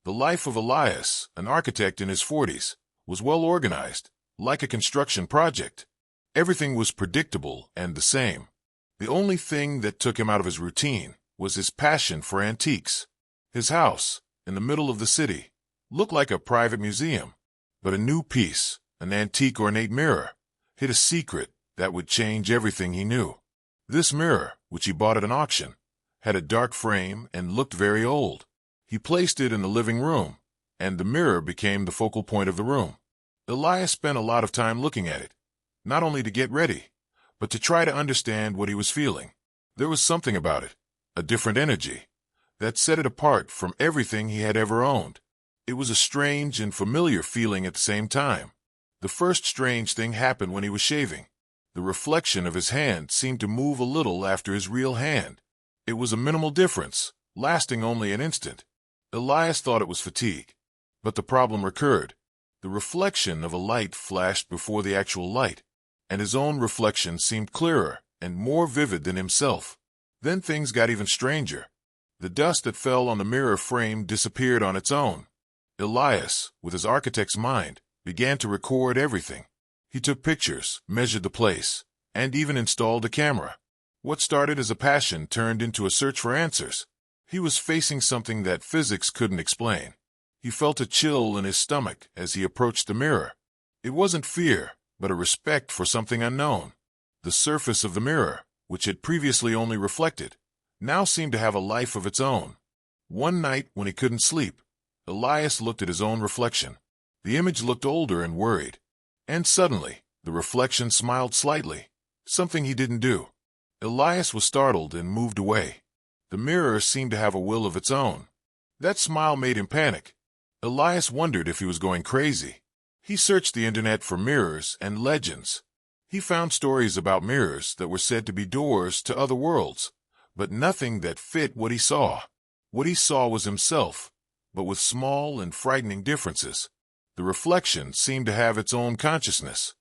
The life of Elias, an architect in his 40s, was well organized, like a construction project. Everything was predictable and the same. The only thing that took him out of his routine was his passion for antiques. His house, in the middle of the city, looked like a private museum, but a new piece, an antique ornate mirror, hid a secret that would change everything he knew. This mirror, which he bought at an auction, had a dark frame and looked very old. He placed it in the living room, and the mirror became the focal point of the room. Elias spent a lot of time looking at it, not only to get ready, but to try to understand what he was feeling. There was something about it, a different energy, that set it apart from everything he had ever owned. It was a strange and familiar feeling at the same time. The first strange thing happened when he was shaving. The reflection of his hand seemed to move a little after his real hand. It was a minimal difference, lasting only an instant. Elias thought it was fatigue. But the problem recurred. The reflection of a light flashed before the actual light, and his own reflection seemed clearer and more vivid than himself. Then things got even stranger. The dust that fell on the mirror frame disappeared on its own. Elias, with his architect's mind, began to record everything. He took pictures, measured the place, and even installed a camera. What started as a passion turned into a search for answers. He was facing something that physics couldn't explain. He felt a chill in his stomach as he approached the mirror. It wasn't fear, but a respect for something unknown. The surface of the mirror, which had previously only reflected, now seemed to have a life of its own. One night, when he couldn't sleep, Elias looked at his own reflection. The image looked older and worried. And suddenly, the reflection smiled slightly, something he didn't do. Elias was startled and moved away. The mirror seemed to have a will of its own. That smile made him panic. Elias wondered if he was going crazy. He searched the internet for mirrors and legends. He found stories about mirrors that were said to be doors to other worlds, but nothing that fit what he saw. What he saw was himself, but with small and frightening differences. The reflection seemed to have its own consciousness.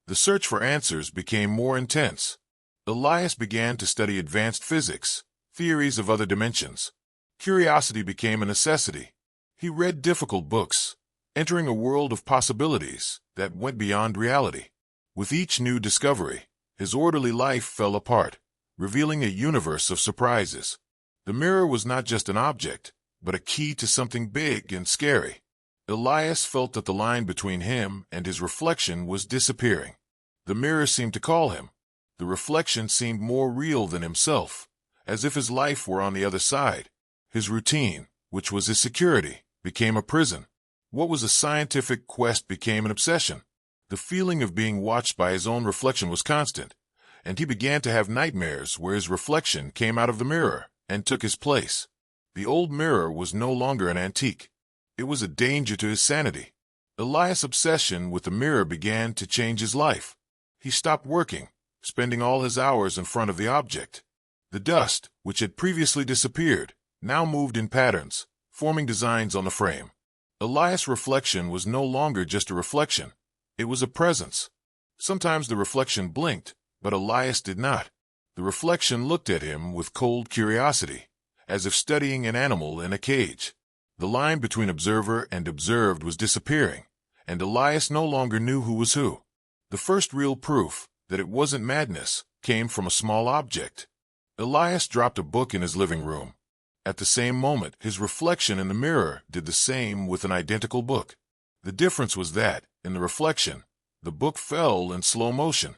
The search for answers became more intense. Elias began to study advanced physics, theories of other dimensions. Curiosity became a necessity. He read difficult books, entering a world of possibilities that went beyond reality. With each new discovery, his orderly life fell apart, revealing a universe of surprises. The mirror was not just an object, but a key to something big and scary. Elias felt that the line between him and his reflection was disappearing. The mirror seemed to call him. The reflection seemed more real than himself, as if his life were on the other side. His routine, which was his security, became a prison. What was a scientific quest became an obsession. The feeling of being watched by his own reflection was constant, and he began to have nightmares where his reflection came out of the mirror and took his place. The old mirror was no longer an antique. It was a danger to his sanity. Elias' obsession with the mirror began to change his life. He stopped working, spending all his hours in front of the object. The dust, which had previously disappeared, now moved in patterns, forming designs on the frame. Elias' reflection was no longer just a reflection. It was a presence. Sometimes the reflection blinked, but Elias did not. The reflection looked at him with cold curiosity, as if studying an animal in a cage. The line between observer and observed was disappearing, and Elias no longer knew who was who. The first real proof that it wasn't madness came from a small object. Elias dropped a book in his living room. At the same moment, his reflection in the mirror did the same with an identical book. The difference was that, in the reflection, the book fell in slow motion.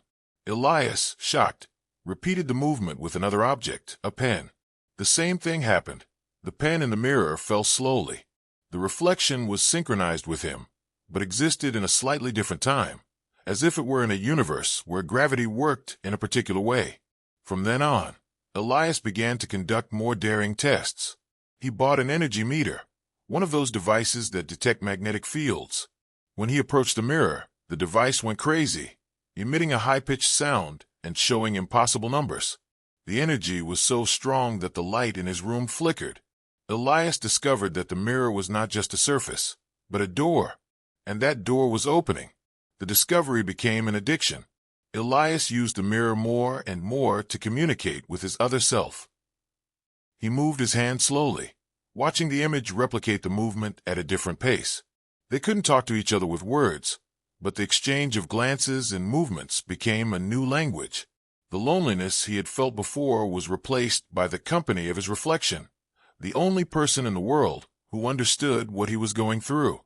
Elias, shocked, repeated the movement with another object, a pen. The same thing happened. The pen in the mirror fell slowly. The reflection was synchronized with him, but existed in a slightly different time, as if it were in a universe where gravity worked in a particular way. From then on, Elias began to conduct more daring tests. He bought an energy meter, one of those devices that detect magnetic fields. When he approached the mirror, the device went crazy, emitting a high-pitched sound and showing impossible numbers. The energy was so strong that the light in his room flickered. Elias discovered that the mirror was not just a surface, but a door, and that door was opening. The discovery became an addiction. Elias used the mirror more and more to communicate with his other self. He moved his hand slowly, watching the image replicate the movement at a different pace. They couldn't talk to each other with words, but the exchange of glances and movements became a new language. The loneliness he had felt before was replaced by the company of his reflection, the only person in the world who understood what he was going through.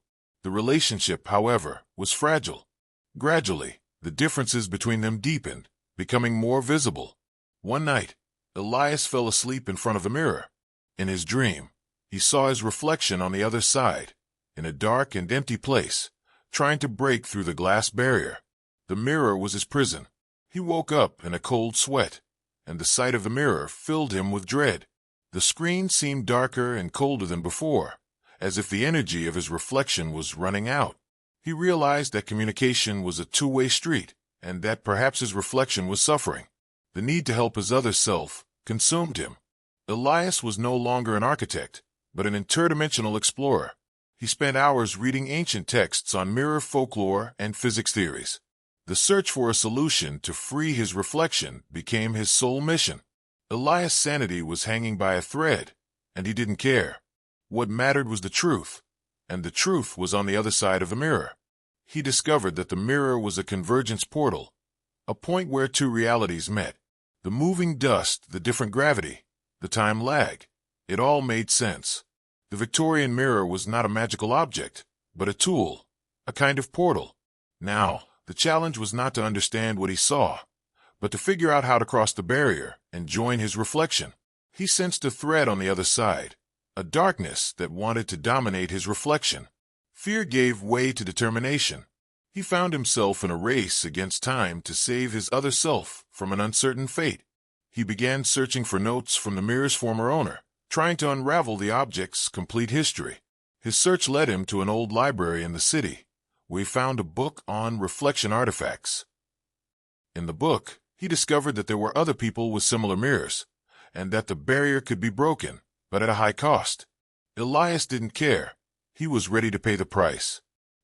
The relationship, however, was fragile. Gradually, the differences between them deepened, becoming more visible. One night, Elias fell asleep in front of the mirror. In his dream, he saw his reflection on the other side, in a dark and empty place, trying to break through the glass barrier. The mirror was his prison. He woke up in a cold sweat, and the sight of the mirror filled him with dread. The screen seemed darker and colder than before, as if the energy of his reflection was running out. He realized that communication was a two-way street, and that perhaps his reflection was suffering. The need to help his other self consumed him. Elias was no longer an architect, but an interdimensional explorer. He spent hours reading ancient texts on mirror folklore and physics theories. The search for a solution to free his reflection became his sole mission. Elias' sanity was hanging by a thread, and he didn't care. What mattered was the truth, and the truth was on the other side of the mirror. He discovered that the mirror was a convergence portal, a point where two realities met. The moving dust, the different gravity, the time lag. It all made sense. The Victorian mirror was not a magical object, but a tool, a kind of portal. Now, the challenge was not to understand what he saw, but to figure out how to cross the barrier and join his reflection. He sensed a thread on the other side, a darkness that wanted to dominate his reflection. Fear gave way to determination. He found himself in a race against time to save his other self from an uncertain fate. He began searching for notes from the mirror's former owner, trying to unravel the object's complete history. His search led him to an old library in the city, where he found a book on reflection artifacts. In the book, he discovered that there were other people with similar mirrors, and that the barrier could be broken, but at a high cost. Elias didn't care. He was ready to pay the price.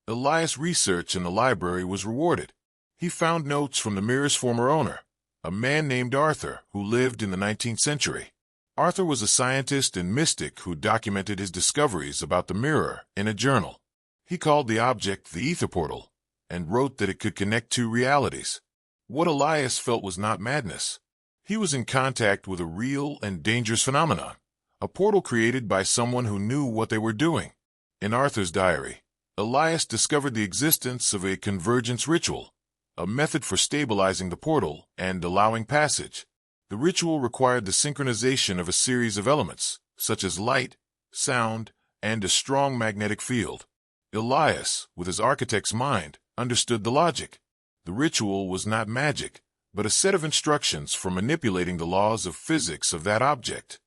Elias' research in the library was rewarded. He found notes from the mirror's former owner, a man named Arthur who lived in the 19th century. Arthur was a scientist and mystic who documented his discoveries about the mirror in a journal. He called the object the ether portal and wrote that it could connect two realities. What Elias felt was not madness. He was in contact with a real and dangerous phenomenon, a portal created by someone who knew what they were doing. In Arthur's diary, Elias discovered the existence of a convergence ritual, a method for stabilizing the portal and allowing passage. The ritual required the synchronization of a series of elements, such as light, sound, and a strong magnetic field. Elias, with his architect's mind, understood the logic. The ritual was not magic, but a set of instructions for manipulating the laws of physics of that object.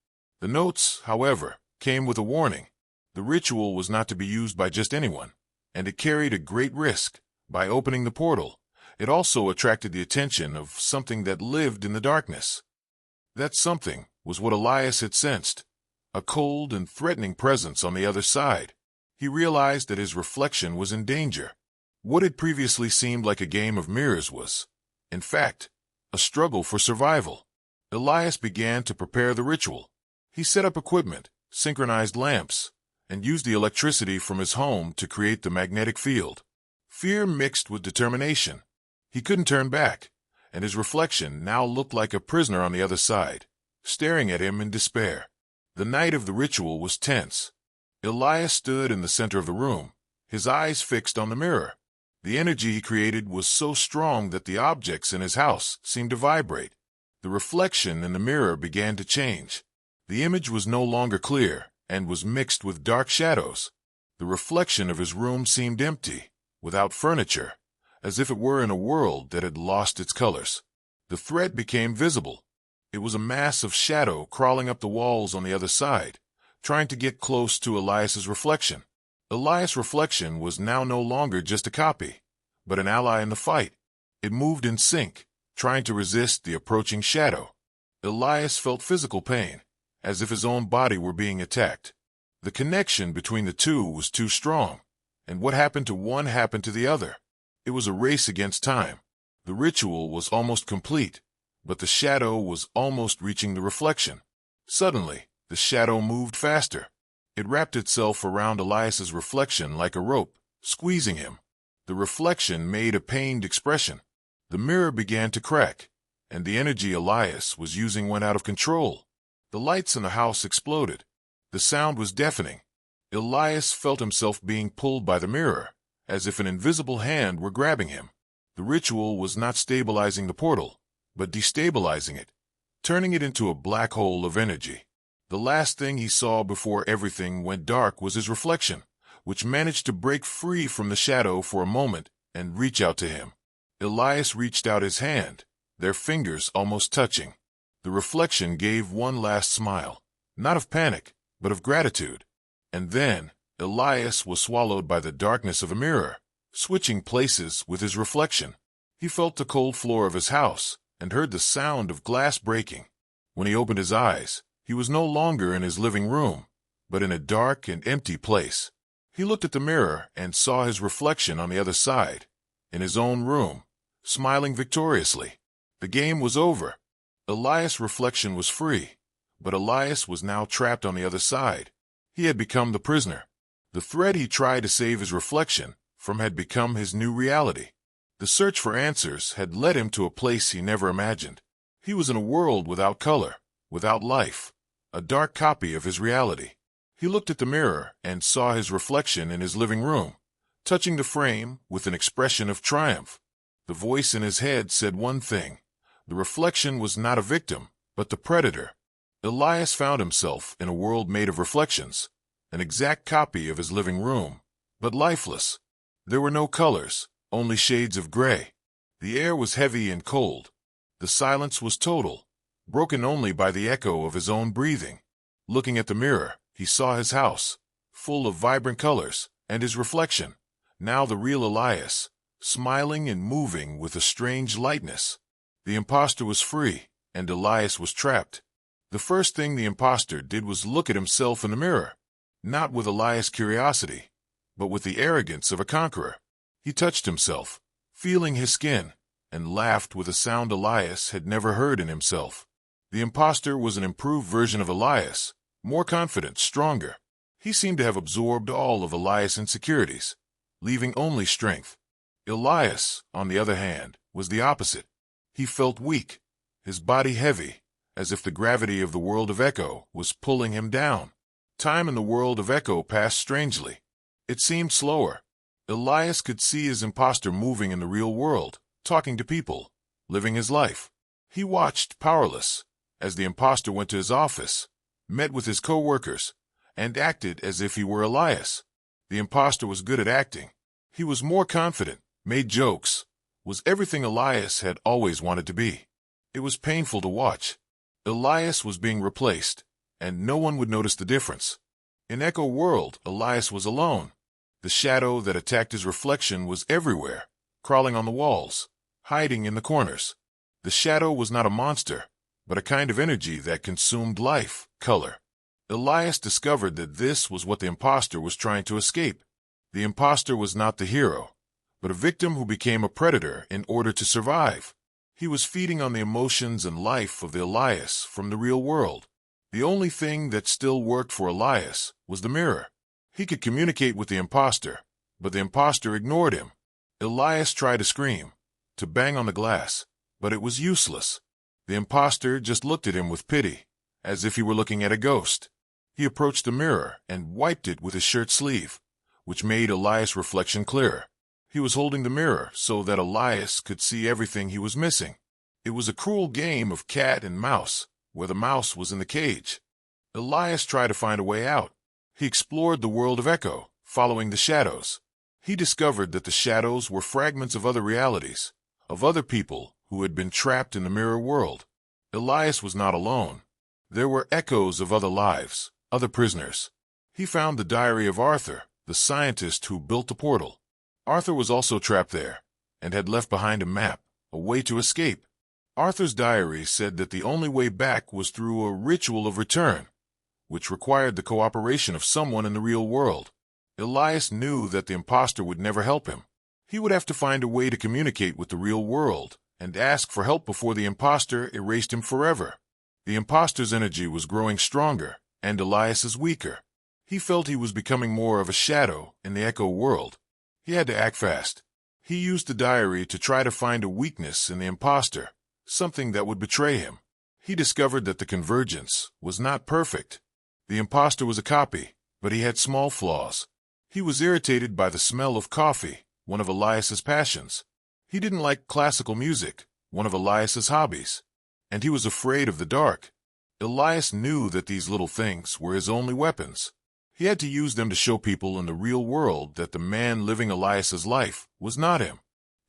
The notes, however, came with a warning. The ritual was not to be used by just anyone, and it carried a great risk. By opening the portal, it also attracted the attention of something that lived in the darkness. That something was what Elias had sensed, a cold and threatening presence on the other side. He realized that his reflection was in danger. What had previously seemed like a game of mirrors was, in fact, a struggle for survival. Elias began to prepare the ritual. He set up equipment, synchronized lamps, and used the electricity from his home to create the magnetic field. Fear mixed with determination. He couldn't turn back, and his reflection now looked like a prisoner on the other side, staring at him in despair. The night of the ritual was tense. Elias stood in the center of the room, his eyes fixed on the mirror. The energy he created was so strong that the objects in his house seemed to vibrate. The reflection in the mirror began to change. The image was no longer clear and was mixed with dark shadows. The reflection of his room seemed empty, without furniture, as if it were in a world that had lost its colors. The threat became visible. It was a mass of shadow crawling up the walls on the other side, trying to get close to Elias's reflection. Elias' reflection was now no longer just a copy, but an ally in the fight. It moved in sync, trying to resist the approaching shadow. Elias felt physical pain, as if his own body were being attacked. The connection between the two was too strong, and what happened to one happened to the other. It was a race against time. The ritual was almost complete, but the shadow was almost reaching the reflection. Suddenly, the shadow moved faster. It wrapped itself around Elias's reflection like a rope, squeezing him. The reflection made a pained expression. The mirror began to crack, and the energy Elias was using went out of control. The lights in the house exploded. The sound was deafening. Elias felt himself being pulled by the mirror, as if an invisible hand were grabbing him. The ritual was not stabilizing the portal, but destabilizing it, turning it into a black hole of energy. The last thing he saw before everything went dark was his reflection, which managed to break free from the shadow for a moment and reach out to him. Elias reached out his hand, their fingers almost touching. The reflection gave one last smile, not of panic, but of gratitude. And then, Elias was swallowed by the darkness of a mirror, switching places with his reflection. He felt the cold floor of his house and heard the sound of glass breaking. When he opened his eyes, he was no longer in his living room, but in a dark and empty place. He looked at the mirror and saw his reflection on the other side, in his own room, smiling victoriously. The game was over. Elias' reflection was free, but Elias was now trapped on the other side. He had become the prisoner. The thread he tried to save his reflection from had become his new reality. The search for answers had led him to a place he never imagined. He was in a world without color, without life, a dark copy of his reality. He looked at the mirror and saw his reflection in his living room, touching the frame with an expression of triumph. The voice in his head said one thing: the reflection was not a victim, but the predator. Elias found himself in a world made of reflections, an exact copy of his living room, but lifeless. There were no colors, only shades of gray. The air was heavy and cold. The silence was total, broken only by the echo of his own breathing. Looking at the mirror, he saw his house, full of vibrant colors, and his reflection, now the real Elias, smiling and moving with a strange lightness. The imposter was free, and Elias was trapped. The first thing the imposter did was look at himself in the mirror, not with Elias' curiosity, but with the arrogance of a conqueror. He touched himself, feeling his skin, and laughed with a sound Elias had never heard in himself. The imposter was an improved version of Elias, more confident, stronger. He seemed to have absorbed all of Elias' insecurities, leaving only strength. Elias, on the other hand, was the opposite. He felt weak, his body heavy, as if the gravity of the world of Echo was pulling him down. Time in the world of Echo passed strangely. It seemed slower. Elias could see his imposter moving in the real world, talking to people, living his life. He watched, powerless, as the imposter went to his office, met with his co-workers, and acted as if he were Elias. The imposter was good at acting. He was more confident, made jokes, was everything Elias had always wanted to be. It was painful to watch. Elias was being replaced, and no one would notice the difference. In Echo World, Elias was alone. The shadow that attacked his reflection was everywhere, crawling on the walls, hiding in the corners. The shadow was not a monster, but a kind of energy that consumed life, color. Elias discovered that this was what the imposter was trying to escape. The imposter was not the hero, but a victim who became a predator in order to survive. He was feeding on the emotions and life of the Elias from the real world. The only thing that still worked for Elias was the mirror. He could communicate with the imposter, but the imposter ignored him. Elias tried to scream, to bang on the glass, but it was useless. The imposter just looked at him with pity, as if he were looking at a ghost. He approached the mirror and wiped it with his shirt sleeve, which made Elias' reflection clearer. He was holding the mirror so that Elias could see everything he was missing. It was a cruel game of cat and mouse, where the mouse was in the cage. Elias tried to find a way out. He explored the world of Echo, following the shadows. He discovered that the shadows were fragments of other realities, of other people who had been trapped in the mirror world. Elias was not alone. There were echoes of other lives, other prisoners. He found the diary of Arthur, the scientist who built the portal. Arthur was also trapped there, and had left behind a map, a way to escape. Arthur's diary said that the only way back was through a ritual of return, which required the cooperation of someone in the real world. Elias knew that the imposter would never help him. He would have to find a way to communicate with the real world and ask for help before the imposter erased him forever. The imposter's energy was growing stronger, and Elias's weaker. He felt he was becoming more of a shadow in the Echo world. He had to act fast. He used the diary to try to find a weakness in the imposter, something that would betray him. He discovered that the convergence was not perfect. The imposter was a copy, but he had small flaws. He was irritated by the smell of coffee, one of Elias's passions. He didn't like classical music, one of Elias's hobbies. And he was afraid of the dark. Elias knew that these little things were his only weapons. He had to use them to show people in the real world that the man living Elias's life was not him.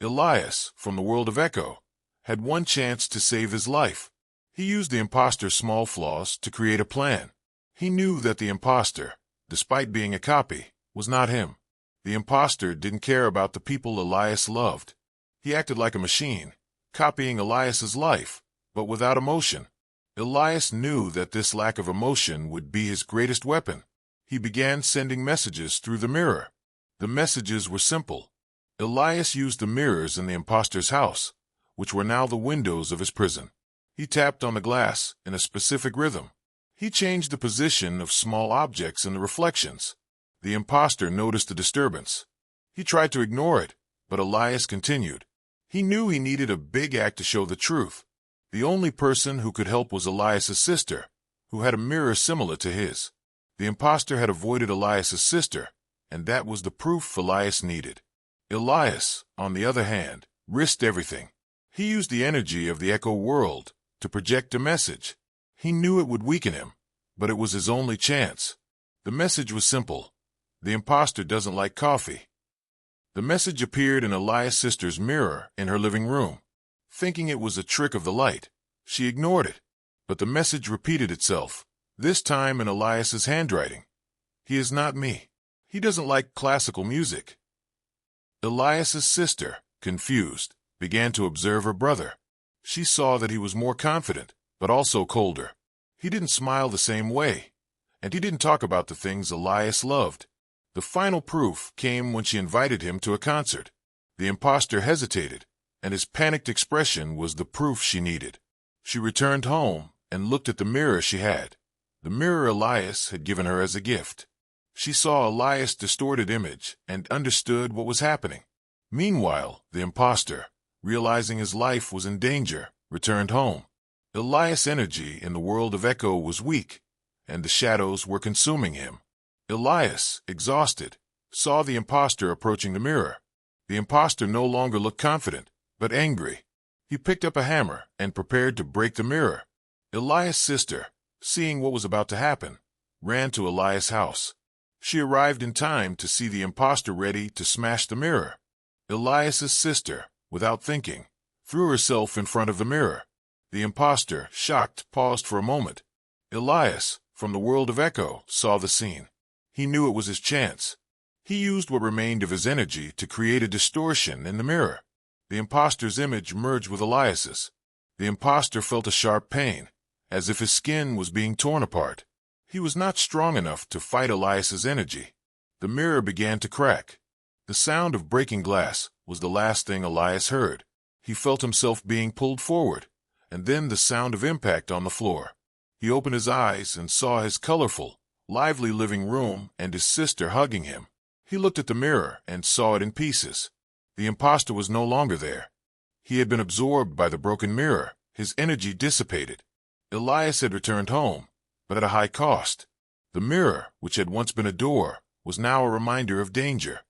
Elias, from the world of Echo, had one chance to save his life. He used the imposter's small flaws to create a plan. He knew that the imposter, despite being a copy, was not him. The imposter didn't care about the people Elias loved. He acted like a machine, copying Elias's life, but without emotion. Elias knew that this lack of emotion would be his greatest weapon. He began sending messages through the mirror. The messages were simple. Elias used the mirrors in the imposter's house, which were now the windows of his prison. He tapped on the glass in a specific rhythm. He changed the position of small objects in the reflections. The imposter noticed the disturbance. He tried to ignore it, but Elias continued. He knew he needed a big act to show the truth. The only person who could help was Elias's sister, who had a mirror similar to his. The imposter had avoided Elias's sister, and that was the proof Elias needed. Elias, on the other hand, risked everything. He used the energy of the Echo world to project a message. He knew it would weaken him, but it was his only chance. The message was simple. The imposter doesn't like coffee. The message appeared in Elias' sister's mirror in her living room. Thinking it was a trick of the light, she ignored it. But the message repeated itself, this time in Elias's handwriting. He is not me. He doesn't like classical music. Elias's sister, confused, began to observe her brother. She saw that he was more confident, but also colder. He didn't smile the same way, and he didn't talk about the things Elias loved. The final proof came when she invited him to a concert. The imposter hesitated, and his panicked expression was the proof she needed. She returned home and looked at the mirror she had. The mirror Elias had given her as a gift. She saw Elias' distorted image and understood what was happening. Meanwhile, the imposter, realizing his life was in danger, returned home. Elias' energy in the world of Echo was weak, and the shadows were consuming him. Elias, exhausted, saw the imposter approaching the mirror. The imposter no longer looked confident, but angry. He picked up a hammer and prepared to break the mirror. Elias' sister, seeing what was about to happen, ran to Elias' house. She arrived in time to see the imposter ready to smash the mirror. Elias' sister, without thinking, threw herself in front of the mirror. The imposter, shocked, paused for a moment. Elias, from the world of Echo, saw the scene. He knew it was his chance. He used what remained of his energy to create a distortion in the mirror. The imposter's image merged with Elias's. The imposter felt a sharp pain, as if his skin was being torn apart. He was not strong enough to fight Elias's energy. The mirror began to crack. The sound of breaking glass was the last thing Elias heard. He felt himself being pulled forward, and then the sound of impact on the floor. He opened his eyes and saw his colorful, lively living room and his sister hugging him. He looked at the mirror and saw it in pieces. The imposter was no longer there. He had been absorbed by the broken mirror. His energy dissipated. Elias had returned home, but at a high cost. The mirror, which had once been a door, was now a reminder of danger.